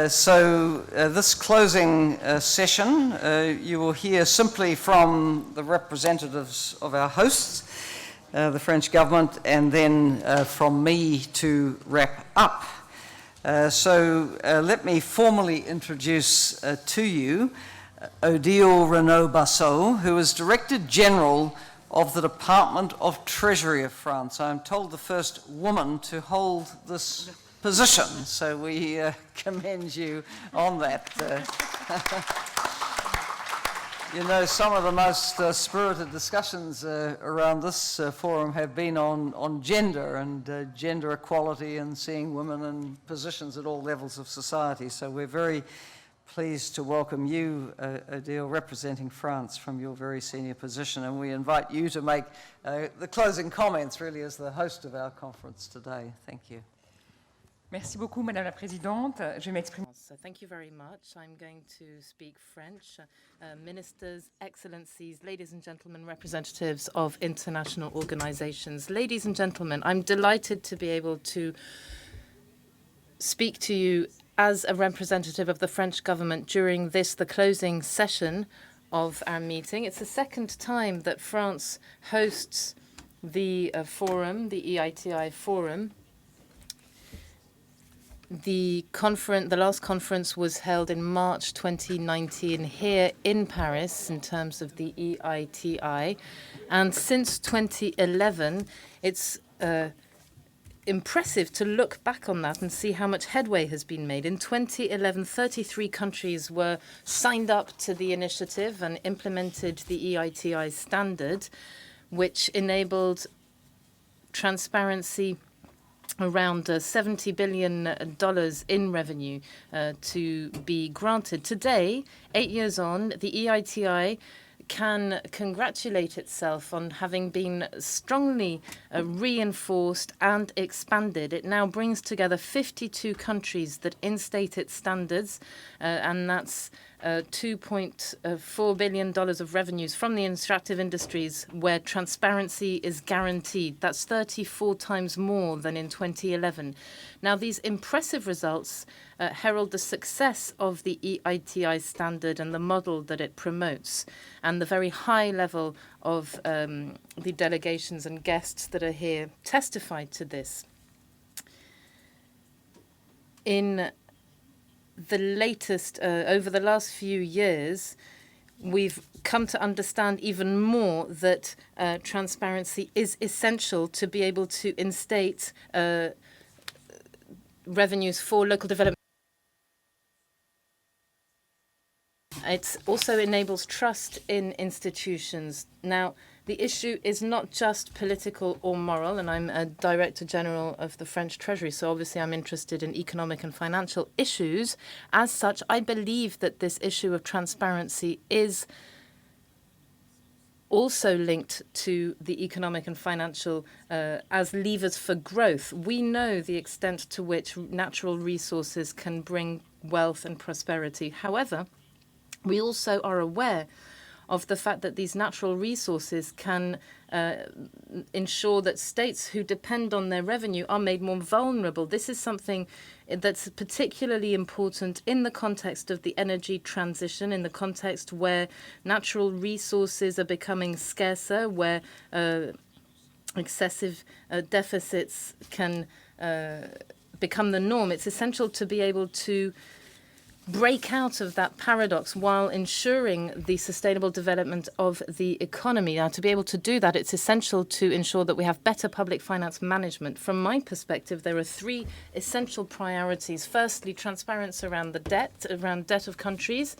This closing session, you will hear simply from the representatives of our hosts, the French government, and then from me to wrap up. Let me formally introduce to you Odile Renaud-Basso, who is Director General of the Department of Treasury of France. I'm told the first woman to hold this position, so we commend you on that. You know, some of the most spirited discussions around this forum have been on gender and gender equality and seeing women in positions at all levels of society. So we're very pleased to welcome you, Odile, representing France from your very senior position, and we invite you to make the closing comments, really, as the host of our conference today. Thank you. Merci beaucoup, Madame la Présidente. Je m'exprime. So thank you very much. I'm going to speak French. Ministers, Excellencies, ladies and gentlemen, representatives of international organizations. Ladies and gentlemen, I'm delighted to be able to speak to you as a representative of the French government during this, the closing session of our meeting. It's the second time that France hosts the forum, the EITI forum. The last conference was held in March 2019 here in Paris in terms of the EITI. And since 2011, it's impressive to look back on that and see how much headway has been made. In 2011, 33 countries were signed up to the initiative and implemented the EITI standard, which enabled transparency around $70 billion in revenue to be granted. Today, 8 years on, the EITI can congratulate itself on having been strongly reinforced and expanded. It now brings together 52 countries that instate its standards, and that's $2.4 billion of revenues from the extractive industries where transparency is guaranteed. That's 34 times more than in 2011. Now, these impressive results herald the success of the EITI standard and the model that it promotes, and the very high level of the delegations and guests that are here testified to this. In the latest, over the last few years, we've come to understand even more that transparency is essential to be able to instate revenues for local development. It also enables trust in institutions. Now, the issue is not just political or moral, and I'm a Director General of the French Treasury, so obviously I'm interested in economic and financial issues. As such, I believe that this issue of transparency is also linked to the economic and financial as levers for growth. We know the extent to which natural resources can bring wealth and prosperity. However, we also are aware of the fact that these natural resources can ensure that states who depend on their revenue are made more vulnerable. This is something that's particularly important in the context of the energy transition, in the context where natural resources are becoming scarcer, where excessive deficits can become the norm. It's essential to be able to break out of that paradox while ensuring the sustainable development of the economy. Now, to be able to do that, it's essential to ensure that we have better public finance management. From my perspective, there are three essential priorities. Firstly, transparency around the debt of countries,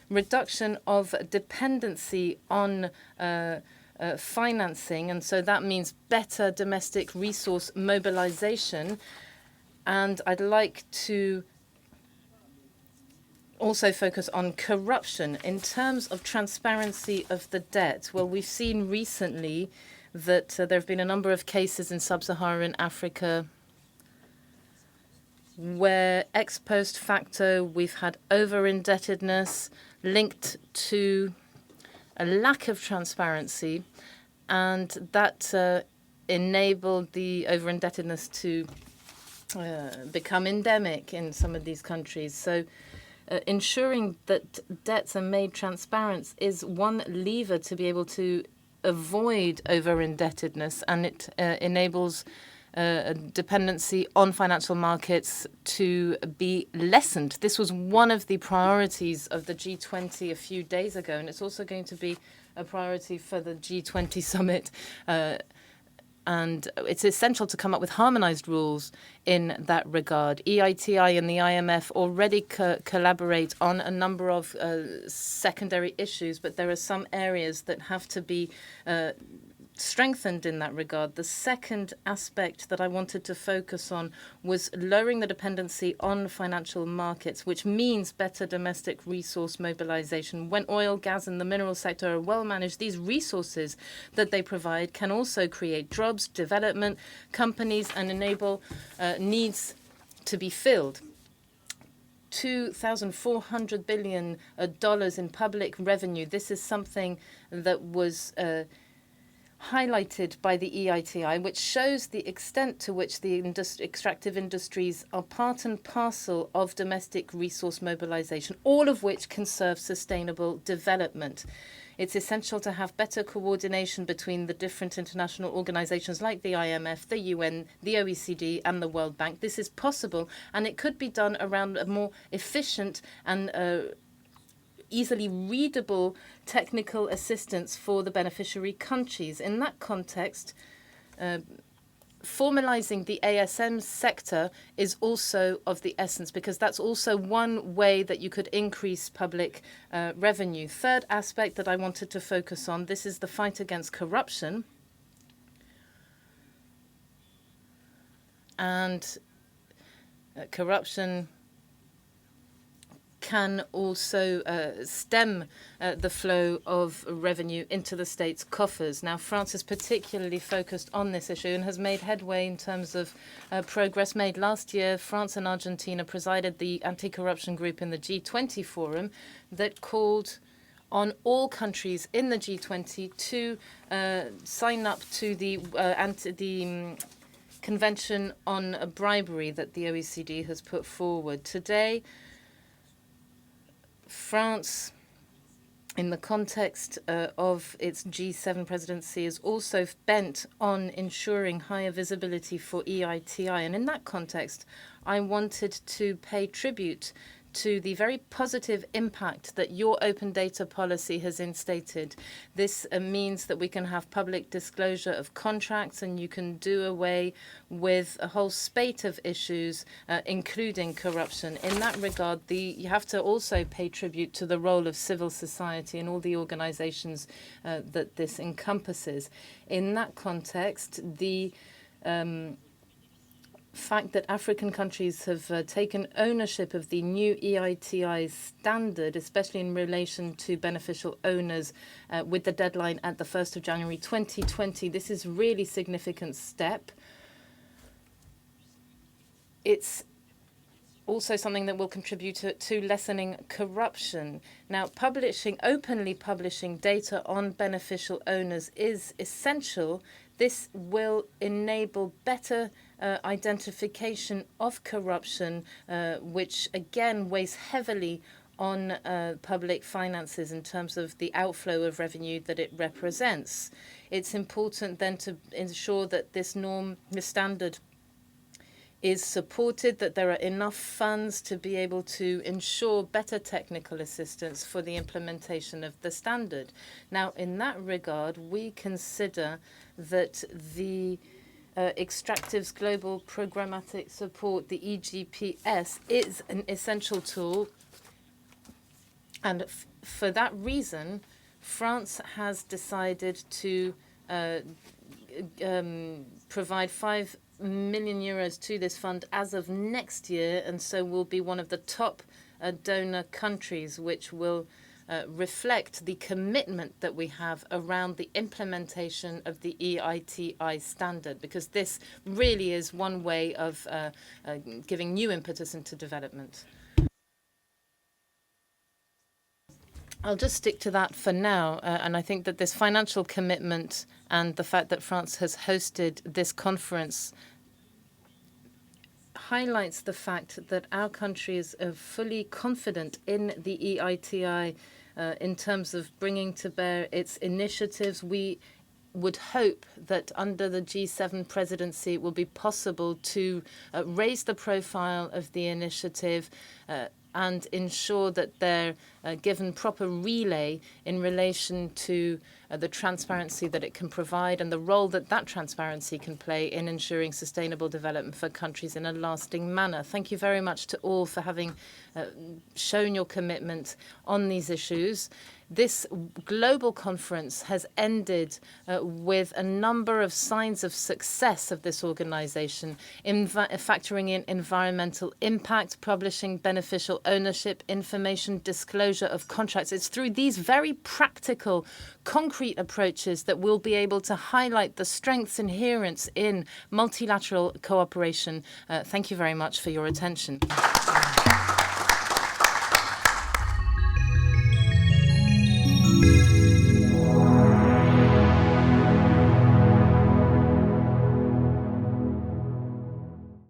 reduction of dependency on financing, and so that means better domestic resource mobilization. And I'd like to also focus on corruption. In terms of transparency of the debt, well, we've seen recently that there have been a number of cases in sub-Saharan Africa where ex post facto we've had over-indebtedness linked to a lack of transparency, and that enabled the over-indebtedness to become endemic in some of these countries. So ensuring that debts are made transparent is one lever to be able to avoid over-indebtedness, and it enables a dependency on financial markets to be lessened. This was one of the priorities of the G20 a few days ago, and it's also going to be a priority for the G20 summit. And it's essential to come up with harmonized rules in that regard. EITI and the IMF already collaborate on a number of secondary issues, but there are some areas that have to be strengthened in that regard. The second aspect that I wanted to focus on was lowering the dependency on financial markets, which means better domestic resource mobilization. When oil, gas, and the mineral sector are well managed, these resources that they provide can also create jobs, development, companies, and enable needs to be filled. $2,400 billion in public revenue. This is something that was highlighted by the EITI, which shows the extent to which the extractive industries are part and parcel of domestic resource mobilization, all of which can serve sustainable development. It's essential to have better coordination between the different international organizations like the IMF, the UN, the OECD, and the World Bank. This is possible, and it could be done around a more efficient and easily readable technical assistance for the beneficiary countries. In that context, formalizing the ASM sector is also of the essence, because that's also one way that you could increase public revenue. Third aspect that I wanted to focus on, this is the fight against corruption. And corruption can also stem the flow of revenue into the state's coffers. Now, France is particularly focused on this issue and has made headway in terms of progress made. Last year, France and Argentina presided the anti-corruption group in the G20 forum that called on all countries in the G20 to sign up to the Convention on Bribery that the OECD has put forward. Today, France, in the context of its G7 presidency, is also bent on ensuring higher visibility for EITI. And in that context, I wanted to pay tribute to the very positive impact that your open data policy has instated. This means that we can have public disclosure of contracts, and you can do away with a whole spate of issues, including corruption. In that regard, you have to also pay tribute to the role of civil society and all the organizations that this encompasses. In that context, the fact that African countries have taken ownership of the new EITI standard, especially in relation to beneficial owners, with the deadline at the 1st of January 2020. This is a really significant step. It's also something that will contribute to lessening corruption. Now, openly publishing data on beneficial owners is essential. This will enable better identification of corruption, which again weighs heavily on public finances in terms of the outflow of revenue that it represents. It's important then to ensure that this standard is supported, that there are enough funds to be able to ensure better technical assistance for the implementation of the standard. Now, in that regard, we consider that the Extractives Global Programmatic Support, the EGPS, is an essential tool. And for that reason, France has decided to provide 5 million euros to this fund as of next year, and so will be one of the top donor countries, which will reflect the commitment that we have around the implementation of the EITI standard, because this really is one way of giving new impetus into development. I'll just stick to that for now, and I think that this financial commitment and the fact that France has hosted this conference highlights the fact that our country is fully confident in the EITI in terms of bringing to bear its initiatives. We would hope that under the G7 presidency it will be possible to raise the profile of the initiative and ensure that they're given proper relay in relation to the transparency that it can provide and the role that that transparency can play in ensuring sustainable development for countries in a lasting manner. Thank you very much to all for having shown your commitment on these issues. This global conference has ended with a number of signs of success of this organization, factoring in environmental impact, publishing beneficial ownership, information, disclosure of contracts. It's through these very practical, concrete approaches that we'll be able to highlight the strengths inherent in multilateral cooperation. Thank you very much for your attention.